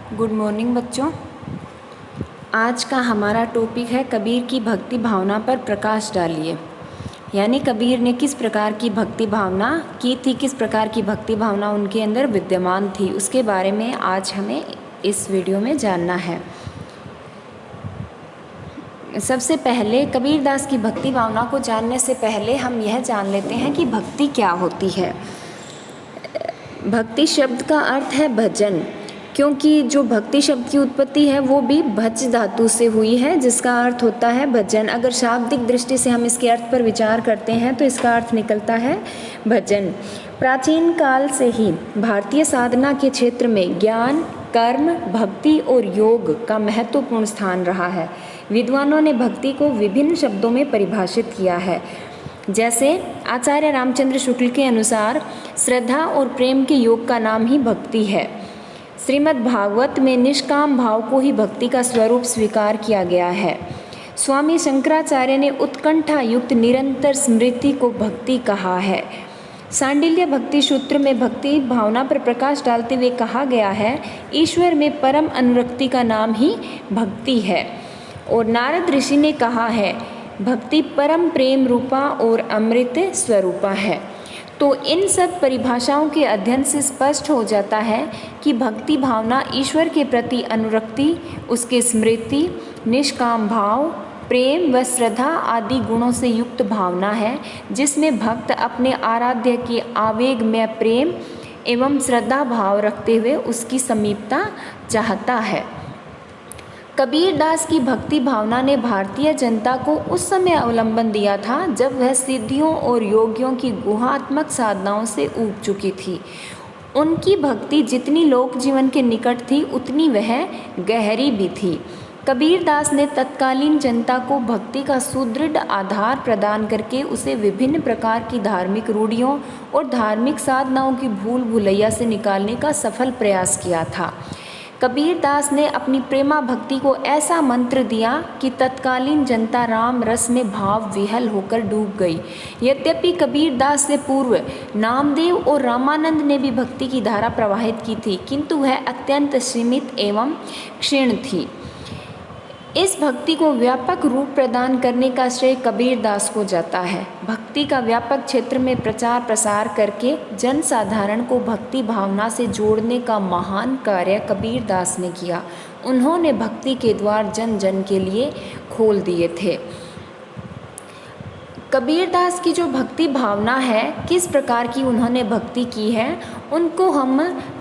Good morning बच्चों। आज का हमारा टॉपिक है कबीर की भक्ति भावना पर प्रकाश डालिए। यानी कबीर ने किस प्रकार की भक्ति भावना की थी, किस प्रकार की भक्ति भावना उनके अंदर विद्यमान थी, उसके बारे में आज हमें इस वीडियो में जानना है। सबसे पहले कबीरदास की भक्ति भावना को जानने से पहले हम यह जान लेते हैं कि भक्ति क्या होती है। भक्ति शब्द का अर्थ है भजन, क्योंकि जो भक्ति शब्द की उत्पत्ति है वो भी भज धातु से हुई है, जिसका अर्थ होता है भजन। अगर शाब्दिक दृष्टि से हम इसके अर्थ पर विचार करते हैं तो इसका अर्थ निकलता है भजन। प्राचीन काल से ही भारतीय साधना के क्षेत्र में ज्ञान, कर्म, भक्ति और योग का महत्वपूर्ण स्थान रहा है। विद्वानों ने भक्ति को विभिन्न शब्दों में परिभाषित किया है। जैसे आचार्य रामचंद्र शुक्ल के अनुसार श्रद्धा और प्रेम के योग का नाम ही भक्ति है। श्रीमद् भागवत में निष्काम भाव को ही भक्ति का स्वरूप स्वीकार किया गया है। स्वामी शंकराचार्य ने उत्कंठा युक्त निरंतर स्मृति को भक्ति कहा है। सांडिल्य भक्ति सूत्र में भक्ति भावना पर प्रकाश डालते हुए कहा गया है, ईश्वर में परम अनुरक्ति का नाम ही भक्ति है। और नारद ऋषि ने कहा है, भक्ति परम प्रेम रूपा और अमृत स्वरूपा है। तो इन सब परिभाषाओं के अध्ययन से स्पष्ट हो जाता है कि भक्ति भावना ईश्वर के प्रति अनुरक्ति, उसके स्मृति, निष्काम भाव, प्रेम व श्रद्धा आदि गुणों से युक्त भावना है, जिसमें भक्त अपने आराध्य के आवेग में प्रेम एवं श्रद्धा भाव रखते हुए उसकी समीपता चाहता है। कबीरदास की भक्ति भावना ने भारतीय जनता को उस समय अवलंबन दिया था जब वह सिद्धियों और योगियों की गुहात्मक साधनाओं से ऊब चुकी थी। उनकी भक्ति जितनी लोक जीवन के निकट थी उतनी वह गहरी भी थी। कबीरदास ने तत्कालीन जनता को भक्ति का सुदृढ़ आधार प्रदान करके उसे विभिन्न प्रकार की धार्मिक रूढ़ियों और धार्मिक साधनाओं की भूल भुलैया से निकालने का सफल प्रयास किया था। कबीरदास ने अपनी प्रेमा भक्ति को ऐसा मंत्र दिया कि तत्कालीन जनता राम रस में भाव विहल होकर डूब गई। यद्यपि कबीरदास से पूर्व नामदेव और रामानंद ने भी भक्ति की धारा प्रवाहित की थी, किंतु वह अत्यंत सीमित एवं क्षीण थी। इस भक्ति को व्यापक रूप प्रदान करने का श्रेय कबीरदास को जाता है। भक्ति का व्यापक क्षेत्र में प्रचार प्रसार करके जनसाधारण को भक्ति भावना से जोड़ने का महान कार्य कबीरदास ने किया। उन्होंने भक्ति के द्वार जन जन के लिए खोल दिए थे। कबीरदास की जो भक्ति भावना है, किस प्रकार की उन्होंने भक्ति की है, उनको हम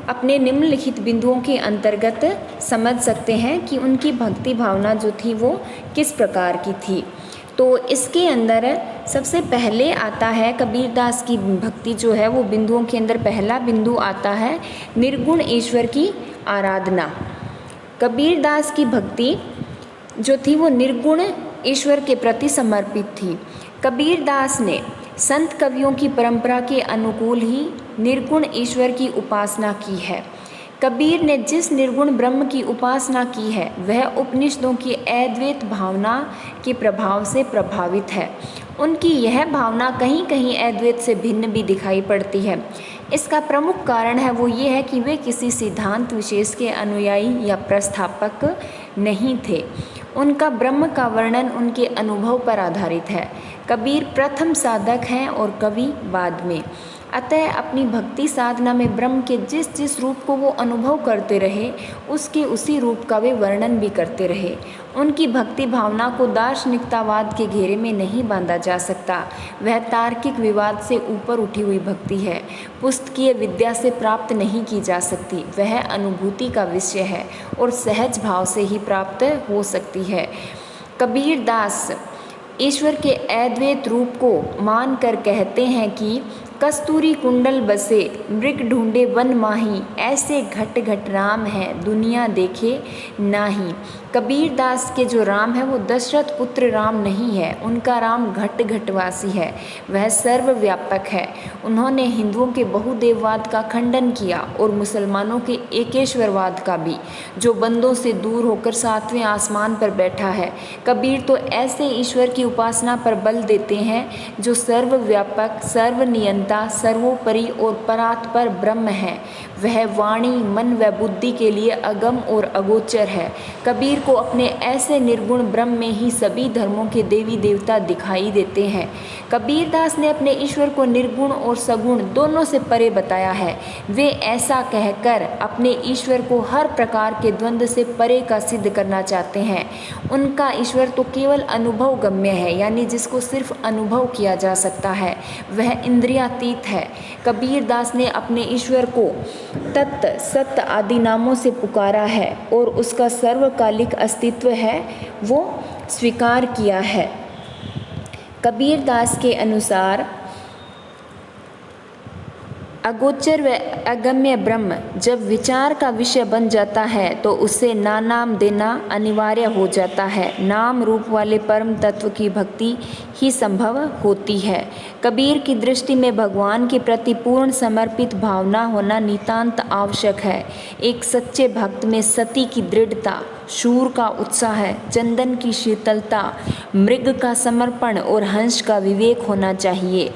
अपने निम्नलिखित बिंदुओं के अंतर्गत समझ सकते हैं कि उनकी भक्ति भावना जो थी वो किस प्रकार की थी। तो इसके अंदर सबसे पहले आता है कबीरदास की भक्ति जो है वो बिंदुओं के अंदर पहला बिंदु आता है निर्गुण ईश्वर की आराधना। कबीरदास की भक्ति जो थी वो निर्गुण ईश्वर के प्रति समर्पित थी। कबीरदास ने संत कवियों की परंपरा के अनुकूल ही निर्गुण ईश्वर की उपासना की है। कबीर ने जिस निर्गुण ब्रह्म की उपासना की है वह उपनिषदों की अद्वैत भावना के प्रभाव से प्रभावित है। उनकी यह भावना कहीं कहीं अद्वैत से भिन्न भी दिखाई पड़ती है। इसका प्रमुख कारण है वो ये है कि वे किसी सिद्धांत विशेष के अनुयायी या प्रस्थापक नहीं थे। उनका ब्रह्म का वर्णन उनके अनुभव पर आधारित है। कबीर प्रथम साधक हैं और कवि बाद में। अतः अपनी भक्ति साधना में ब्रह्म के जिस जिस रूप को वो अनुभव करते रहे उसके उसी रूप का वे वर्णन भी करते रहे। उनकी भक्ति भावना को दार्शनिकतावाद के घेरे में नहीं बांधा जा सकता। वह तार्किक विवाद से ऊपर उठी हुई भक्ति है, पुस्तकीय विद्या से प्राप्त नहीं की जा सकती। वह अनुभूति का विषय है और सहज भाव से ही प्राप्त हो सकती है। कबीरदास ईश्वर के अद्वैत रूप को मानकर कहते हैं कि कस्तूरी कुंडल बसे मृग ढूंढे वन माही, ऐसे घट घट राम है दुनिया देखे नाही। कबीरदास के जो राम है वो दशरथ पुत्र राम नहीं है, उनका राम घट घटवासी है, वह सर्वव्यापक है। उन्होंने हिंदुओं के बहुदेववाद का खंडन किया और मुसलमानों के एकेश्वरवाद का भी, जो बंदों से दूर होकर सातवें आसमान पर बैठा है। कबीर तो ऐसे ईश्वर की उपासना पर बल देते हैं जो सर्वव्यापक, सर्वनियंत्रण अभियंता सर्वोपरि और परात्पर ब्रह्म है। वह वाणी, मन व बुद्धि के लिए अगम और अगोचर है। कबीर को अपने ऐसे निर्गुण ब्रह्म में ही सभी धर्मों के देवी देवता दिखाई देते हैं। कबीर दास ने अपने ईश्वर को निर्गुण और सगुण दोनों से परे बताया है। वे ऐसा कहकर अपने ईश्वर को हर प्रकार के द्वंद्व से परे का सिद्ध करना चाहते हैं। उनका ईश्वर तो केवल अनुभव गम्य है, यानी जिसको सिर्फ अनुभव किया जा सकता है। वह इंद्रियातीत है। कबीर दास ने अपने ईश्वर को तत्, सत्य आदि नामों से पुकारा है और उसका सर्वकालिक अस्तित्व है वो स्वीकार किया है। कबीर दास के अनुसार अगोचर व अगम्य ब्रह्म जब विचार का विषय बन जाता है तो उसे नाम देना अनिवार्य हो जाता है। नाम रूप वाले परम तत्व की भक्ति ही संभव होती है। कबीर की दृष्टि में भगवान के प्रति पूर्ण समर्पित भावना होना नितांत आवश्यक है। एक सच्चे भक्त में सती की दृढ़ता, शूर का उत्साह, चंदन की शीतलता, मृग का समर्पण और हंस का विवेक होना चाहिए।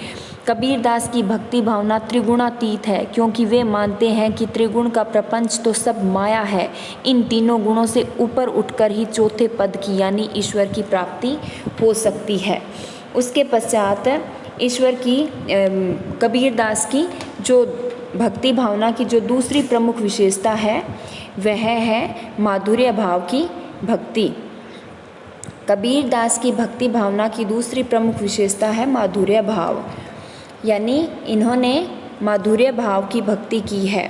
कबीर दास की भक्ति भावना त्रिगुणातीत है, क्योंकि वे मानते हैं कि त्रिगुण का प्रपंच तो सब माया है। इन तीनों गुणों से ऊपर उठकर ही चौथे पद की यानी ईश्वर की प्राप्ति हो सकती है। उसके पश्चात ईश्वर की कबीर दास की जो भक्ति भावना की जो दूसरी प्रमुख विशेषता है वह है माधुर्य भाव की भक्ति। कबीर दास की भक्ति भावना की दूसरी प्रमुख विशेषता है माधुर्य भाव, यानी इन्होंने माधुर्य भाव की भक्ति की है,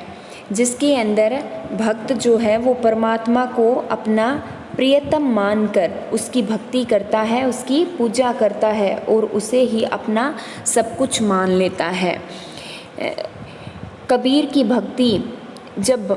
जिसके अंदर भक्त जो है वो परमात्मा को अपना प्रियतम मानकर उसकी भक्ति करता है, उसकी पूजा करता है और उसे ही अपना सब कुछ मान लेता है। कबीर की भक्ति जब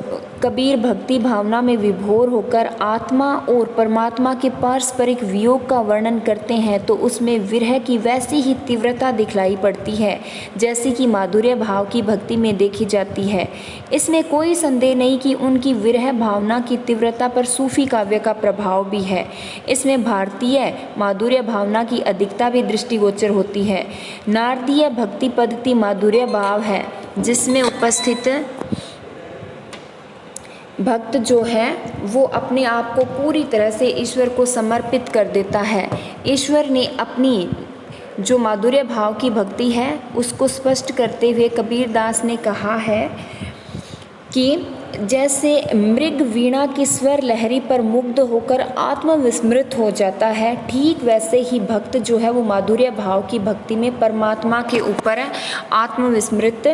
कबीर भक्ति भावना में विभोर होकर आत्मा और परमात्मा के पारस्परिक वियोग का वर्णन करते हैं तो उसमें विरह की वैसी ही तीव्रता दिखलाई पड़ती है जैसी कि माधुर्य भाव की भक्ति में देखी जाती है। इसमें कोई संदेह नहीं कि उनकी विरह भावना की तीव्रता पर सूफी काव्य का प्रभाव भी है। इसमें भारतीय माधुर्य भावना की अधिकता भी दृष्टिगोचर होती है। नारदीय भक्ति पद्धति माधुर्य भाव है, जिसमें उपस्थित भक्त जो है वो अपने आप को पूरी तरह से ईश्वर को समर्पित कर देता है। ईश्वर ने अपनी जो माधुर्य भाव की भक्ति है उसको स्पष्ट करते हुए कबीर दास ने कहा है कि जैसे मृग वीणा की स्वर लहरी पर मुग्ध होकर आत्मविस्मृत हो जाता है, ठीक वैसे ही भक्त जो है वो माधुर्य भाव की भक्ति में परमात्मा के ऊपर आत्मविस्मृत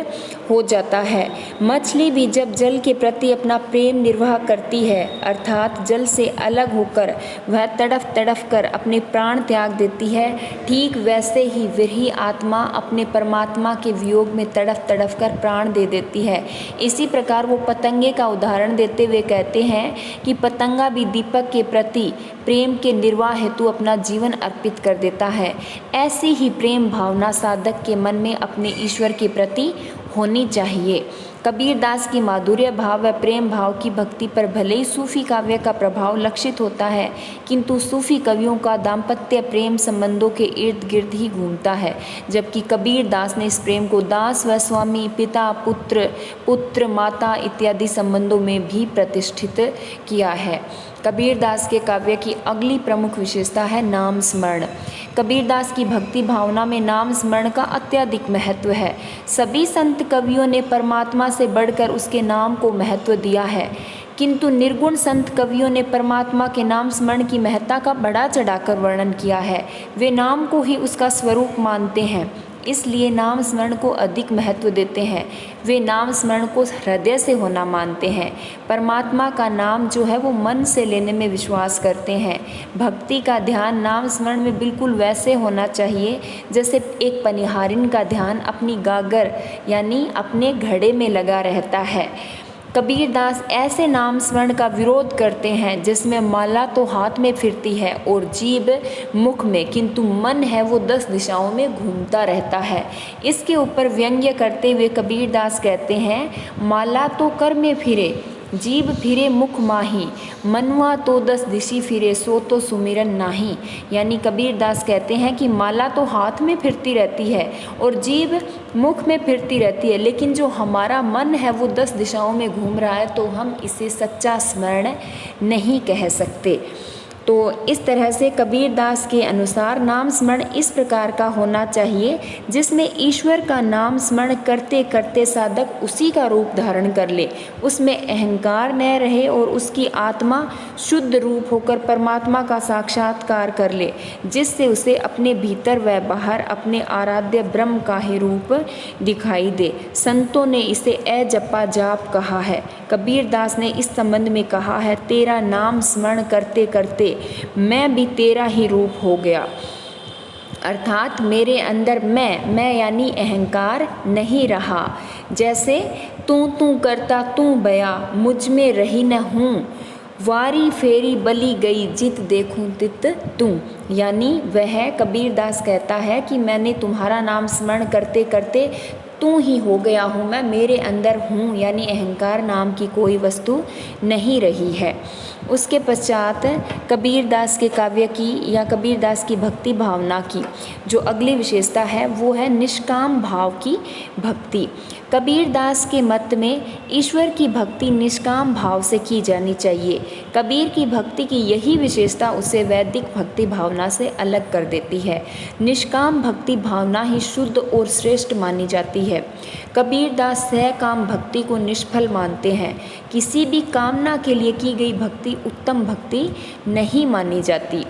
हो जाता है। मछली भी जब जल के प्रति अपना प्रेम निर्वाह करती है, अर्थात जल से अलग होकर वह तड़फ तड़फ कर अपने प्राण त्याग देती है, ठीक वैसे ही विरही आत्मा अपने परमात्मा के वियोग में तड़फ तड़फ कर प्राण दे देती है। इसी प्रकार वो पतंगे का उदाहरण देते हुए कहते हैं कि पतंगा भी दीपक के प्रति प्रेम के निर्वाह हेतु अपना जीवन अर्पित कर देता है। ऐसी ही प्रेम भावना साधक के मन में अपने ईश्वर के प्रति होनी चाहिए। कबीर दास की माधुर्य भाव व प्रेम भाव की भक्ति पर भले ही सूफी काव्य का प्रभाव लक्षित होता है, किंतु सूफी कवियों का दाम्पत्य प्रेम संबंधों के इर्द गिर्द ही घूमता है, जबकि कबीर दास ने इस प्रेम को दास व स्वामी, पिता पुत्र, पुत्र माता इत्यादि संबंधों में भी प्रतिष्ठित किया है। कबीर दास के काव्य की अगली प्रमुख विशेषता है नाम स्मरण। कबीर दास की भक्ति भावना में नाम स्मरण का अत्यधिक महत्व है। सभी संत कवियों ने परमात्मा से बढ़कर उसके नाम को महत्व दिया है, किंतु निर्गुण संत कवियों ने परमात्मा के नाम स्मरण की महत्ता का बढ़ा चढ़ाकर वर्णन किया है। वे नाम को ही उसका स्वरूप मानते हैं, इसलिए नाम स्मरण को अधिक महत्व देते हैं। वे नाम स्मरण को हृदय से होना मानते हैं। परमात्मा का नाम जो है वो मन से लेने में विश्वास करते हैं। भक्ति का ध्यान नाम स्मरण में बिल्कुल वैसे होना चाहिए जैसे एक पनिहारिन का ध्यान अपनी गागर यानी अपने घड़े में लगा रहता है। कबीर दास ऐसे नाम स्मरण का विरोध करते हैं जिसमें माला तो हाथ में फिरती है और जीभ मुख में, किंतु मन है वो 10 दिशाओं में घूमता रहता है। इसके ऊपर व्यंग्य करते हुए कबीर दास कहते हैं, माला तो कर में फिरे जीव फिरे मुख माही, मनुआ तो 10 दिशि फिरे, सो तो सुमिरन नाही। यानी कबीर दास कहते हैं कि माला तो हाथ में फिरती रहती है और जीव मुख में फिरती रहती है, लेकिन जो हमारा मन है वो 10 दिशाओं में घूम रहा है, तो हम इसे सच्चा स्मरण नहीं कह सकते। तो इस तरह से कबीर दास के अनुसार नाम स्मरण इस प्रकार का होना चाहिए जिसमें ईश्वर का नाम स्मरण करते करते साधक उसी का रूप धारण कर ले, उसमें अहंकार न रहे और उसकी आत्मा शुद्ध रूप होकर परमात्मा का साक्षात्कार कर ले, जिससे उसे अपने भीतर व बाहर अपने आराध्य ब्रह्म का ही रूप दिखाई दे। संतों ने इसे अजपा जाप कहा है। कबीर दास ने इस संबंध में कहा है, तेरा नाम स्मरण करते करते मैं भी तेरा ही रूप हो गया, अर्थात मेरे अंदर मैं यानी अहंकार नहीं रहा। जैसे तू करता तू बया, मुझ में रही न हूँ, वारी फेरी बली गई, जित देखूं तित तू। यानी वह कबीर दास कहता है कि मैंने तुम्हारा नाम स्मरण करते करते तू ही हो गया हूँ, मैं मेरे अंदर हूँ, यानी अहंकार नाम की कोई वस्तु नहीं रही है। उसके पश्चात कबीर दास के काव्य की या कबीर दास की भक्ति भावना की जो अगली विशेषता है वो है निष्काम भाव की भक्ति। कबीर दास के मत में ईश्वर की भक्ति निष्काम भाव से की जानी चाहिए। कबीर की भक्ति की यही विशेषता उसे वैदिक भक्ति भावना से अलग कर देती है। निष्काम भक्ति भावना ही शुद्ध और श्रेष्ठ मानी जाती है। कबीर दास सहकाम भक्ति को निष्फल मानते हैं। किसी भी कामना के लिए की गई भक्ति उत्तम भक्ति नहीं मानी जाती।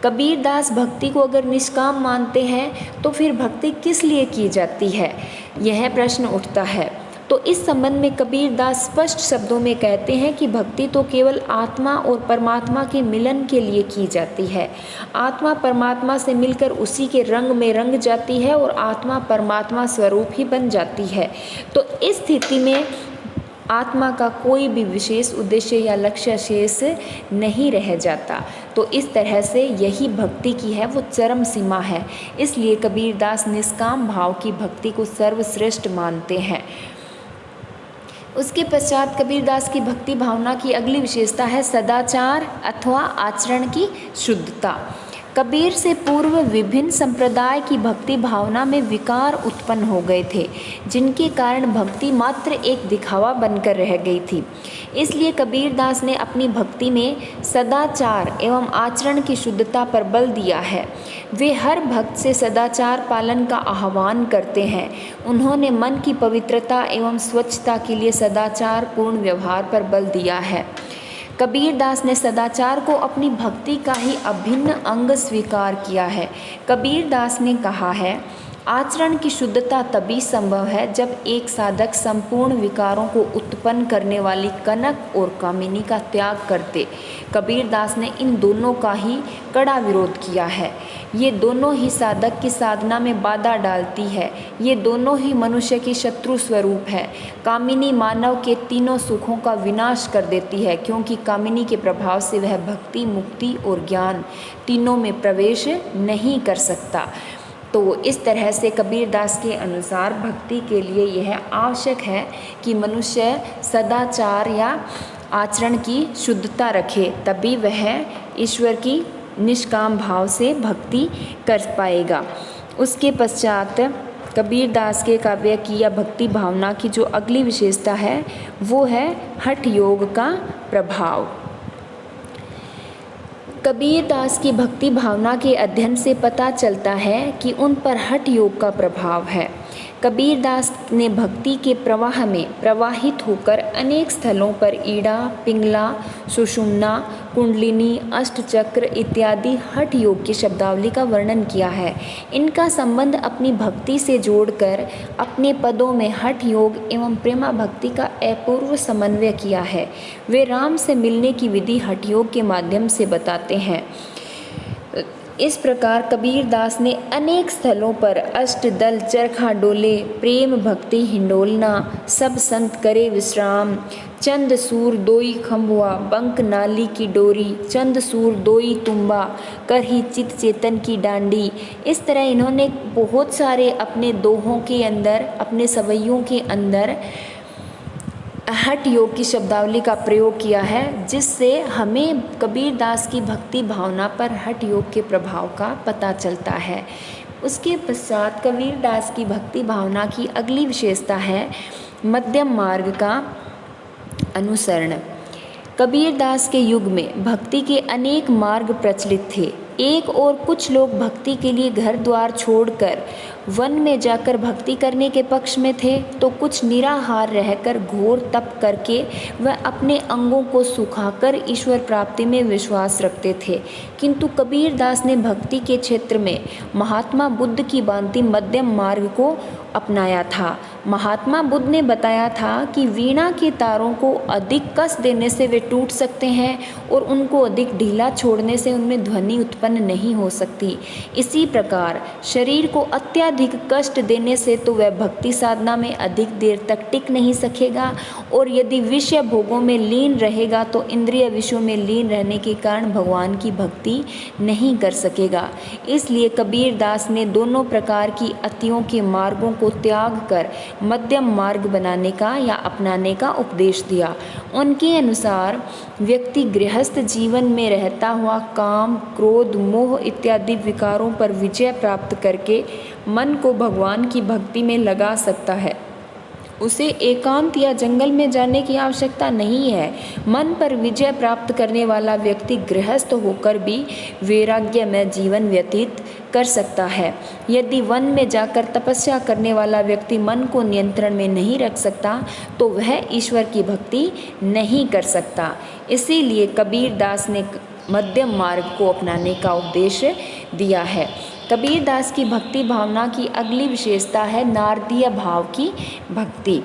कबीर दास भक्ति को अगर निष्काम मानते हैं तो फिर भक्ति किस लिए की जाती है, यह प्रश्न उठता है। तो इस संबंध में कबीर दास स्पष्ट शब्दों में कहते हैं कि भक्ति तो केवल आत्मा और परमात्मा के मिलन के लिए की जाती है। आत्मा परमात्मा से मिलकर उसी के रंग में रंग जाती है और आत्मा परमात्मा स्वरूप ही बन जाती है। तो इस स्थिति में आत्मा का कोई भी विशेष उद्देश्य या लक्ष्य शेष नहीं रह जाता। तो इस तरह से यही भक्ति की है वो चरम सीमा है। इसलिए कबीर दास निष्काम भाव की भक्ति को सर्वश्रेष्ठ मानते हैं। उसके पश्चात कबीर दास की भक्ति भावना की अगली विशेषता है सदाचार अथवा आचरण की शुद्धता। कबीर से पूर्व विभिन्न संप्रदाय की भक्ति भावना में विकार उत्पन्न हो गए थे, जिनके कारण भक्ति मात्र एक दिखावा बनकर रह गई थी। इसलिए कबीर दास ने अपनी भक्ति में सदाचार एवं आचरण की शुद्धता पर बल दिया है। वे हर भक्त से सदाचार पालन का आह्वान करते हैं। उन्होंने मन की पवित्रता एवं स्वच्छता के लिए सदाचार पूर्ण व्यवहार पर बल दिया है। कबीर दास ने सदाचार को अपनी भक्ति का ही अभिन्न अंग स्वीकार किया है। कबीर दास ने कहा है, आचरण की शुद्धता तभी संभव है जब एक साधक संपूर्ण विकारों को उत्पन्न करने वाली कनक और कामिनी का त्याग कर दे। कबीर दास ने इन दोनों का ही कड़ा विरोध किया है। ये दोनों ही साधक की साधना में बाधा डालती है। ये दोनों ही मनुष्य की शत्रु स्वरूप है। कामिनी मानव के तीनों सुखों का विनाश कर देती है, क्योंकि कामिनी के प्रभाव से वह भक्ति, मुक्ति और ज्ञान तीनों में प्रवेश नहीं कर सकता। तो इस तरह से कबीर दास के अनुसार भक्ति के लिए यह आवश्यक है कि मनुष्य सदाचार या आचरण की शुद्धता रखे, तभी वह ईश्वर की निष्काम भाव से भक्ति कर पाएगा। उसके पश्चात कबीर दास के काव्य की या भक्ति भावना की जो अगली विशेषता है वो है हठ योग का प्रभाव। कबीर दास की भक्ति भावना के अध्ययन से पता चलता है कि उन पर हठ योग का प्रभाव है। कबीर दास ने भक्ति के प्रवाह में प्रवाहित होकर अनेक स्थलों पर ईड़ा, पिंगला, सुषुम्ना, कुंडलिनी, अष्टचक्र इत्यादि हठ योग की शब्दावली का वर्णन किया है। इनका संबंध अपनी भक्ति से जोड़कर अपने पदों में हठ योग एवं प्रेमा भक्ति का अपूर्व समन्वय किया है। वे राम से मिलने की विधि हठ योग के माध्यम से बताते हैं। इस प्रकार कबीर दास ने अनेक स्थलों पर अष्टदल, चरखा डोले, प्रेम भक्ति हिंडोलना, सब संत करे विश्राम, चंद सूर दोई खम्बुआ, बंक नाली की डोरी, चंद सूर दोई तुम्बा, कर ही चित चेतन की डांडी, इस तरह इन्होंने बहुत सारे अपने दोहों के अंदर, अपने सवैयों के अंदर हठ योग की शब्दावली का प्रयोग किया है, जिससे हमें कबीर दास की भक्ति भावना पर हठ योग के प्रभाव का पता चलता है। उसके पश्चात कबीर दास की भक्ति भावना की अगली विशेषता है मध्यम मार्ग का अनुसरण। कबीर दास के युग में भक्ति के अनेक मार्ग प्रचलित थे। एक और कुछ लोग भक्ति के लिए घर द्वार छोड़कर वन में जाकर भक्ति करने के पक्ष में थे, तो कुछ निराहार रहकर घोर तप करके वह अपने अंगों को सुखाकर ईश्वर प्राप्ति में विश्वास रखते थे। किंतु कबीर दास ने भक्ति के क्षेत्र में महात्मा बुद्ध की भांति मध्यम मार्ग को अपनाया था। महात्मा बुद्ध ने बताया था कि वीणा के तारों को अधिक कस देने से वे टूट सकते हैं और उनको अधिक ढीला छोड़ने से उनमें ध्वनि उत्पन्न नहीं हो सकती। इसी प्रकार शरीर को अत्यधिक कष्ट देने से तो वह भक्ति साधना में अधिक देर तक टिक नहीं सकेगा, और यदि विषय भोगों में लीन रहेगा तो इंद्रिय विषयों में लीन रहने के कारण भगवान की भक्ति नहीं कर सकेगा। इसलिए कबीर दास ने दोनों प्रकार की अतियों के मार्गों को त्याग कर मध्यम मार्ग बनाने का या अपनाने का उपदेश दिया। उनके अनुसार व्यक्ति गृहस्थ जीवन में रहता हुआ काम, क्रोध, मोह इत्यादि विकारों पर विजय प्राप्त करके मन को भगवान की भक्ति में लगा सकता है। उसे एकांत या जंगल में जाने की आवश्यकता नहीं है। मन पर विजय प्राप्त करने वाला व्यक्ति गृहस्थ होकर भी वैराग्यमय जीवन व्यतीत कर सकता है। यदि वन में जाकर तपस्या करने वाला व्यक्ति मन को नियंत्रण में नहीं रख सकता तो वह ईश्वर की भक्ति नहीं कर सकता। इसीलिए कबीर दास ने मध्यम मार्ग को अपनाने का उपदेश दिया है। कबीर दास की भक्ति भावना की अगली विशेषता है नारदीय भाव की भक्ति।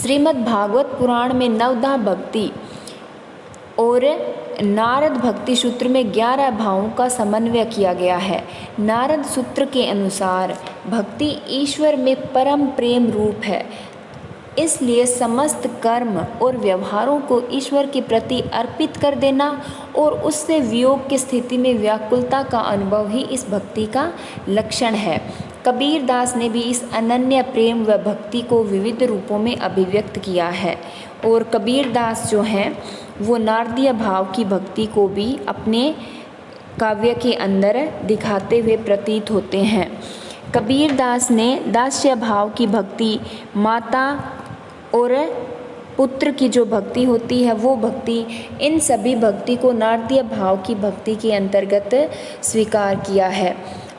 श्रीमद् भागवत पुराण में नवधा भक्ति और नारद भक्ति सूत्र में 11 भावों का समन्वय किया गया है। नारद सूत्र के अनुसार भक्ति ईश्वर में परम प्रेम रूप है, इसलिए समस्त कर्म और व्यवहारों को ईश्वर के प्रति अर्पित कर देना और उससे वियोग की स्थिति में व्याकुलता का अनुभव ही इस भक्ति का लक्षण है। कबीर दास ने भी इस अनन्य प्रेम व भक्ति को विविध रूपों में अभिव्यक्त किया है, और कबीर दास जो हैं वो नारदीय भाव की भक्ति को भी अपने काव्य के अंदर दिखाते हुए प्रतीत होते हैं। कबीर दास ने दास्य भाव की भक्ति, माता और पुत्र की जो भक्ति होती है वो भक्ति, इन सभी भक्ति को नारदीय भाव की भक्ति के अंतर्गत स्वीकार किया है।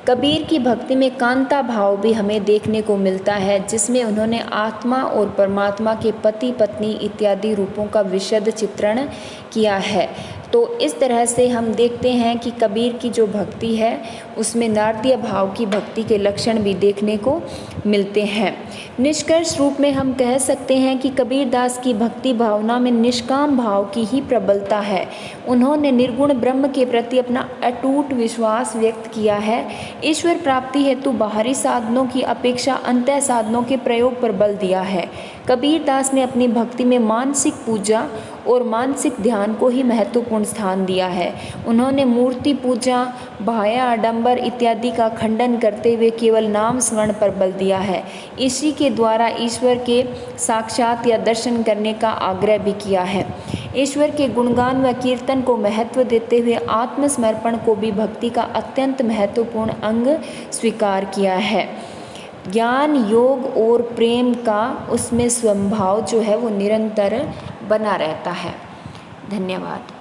कबीर की भक्ति में कांता भाव भी हमें देखने को मिलता है, जिसमें उन्होंने आत्मा और परमात्मा के पति पत्नी इत्यादि रूपों का विशद चित्रण किया है। तो इस तरह से हम देखते हैं कि कबीर की जो भक्ति है उसमें नारदीय भाव की भक्ति के लक्षण भी देखने को मिलते हैं। निष्कर्ष रूप में हम कह सकते हैं कि कबीर दास की भक्ति भावना में निष्काम भाव की ही प्रबलता है। उन्होंने निर्गुण ब्रह्म के प्रति अपना अटूट विश्वास व्यक्त किया है। ईश्वर प्राप्ति हेतु बाहरी साधनों की अपेक्षा अंतः साधनों के प्रयोग पर बल दिया है। कबीर दास ने अपनी भक्ति में मानसिक पूजा और मानसिक ध्यान को ही महत्वपूर्ण स्थान दिया है। उन्होंने मूर्ति पूजा, बाह्य आडंबर इत्यादि का खंडन करते हुए केवल नाम स्मरण पर बल दिया है। इसी के द्वारा ईश्वर के साक्षात या दर्शन करने का आग्रह भी किया है। ईश्वर के गुणगान व कीर्तन को महत्व देते हुए आत्मसमर्पण को भी भक्ति का अत्यंत महत्वपूर्ण अंग स्वीकार किया है। ज्ञान, योग और प्रेम का उसमें स्वभाव जो है वो निरंतर बना रहता है। धन्यवाद।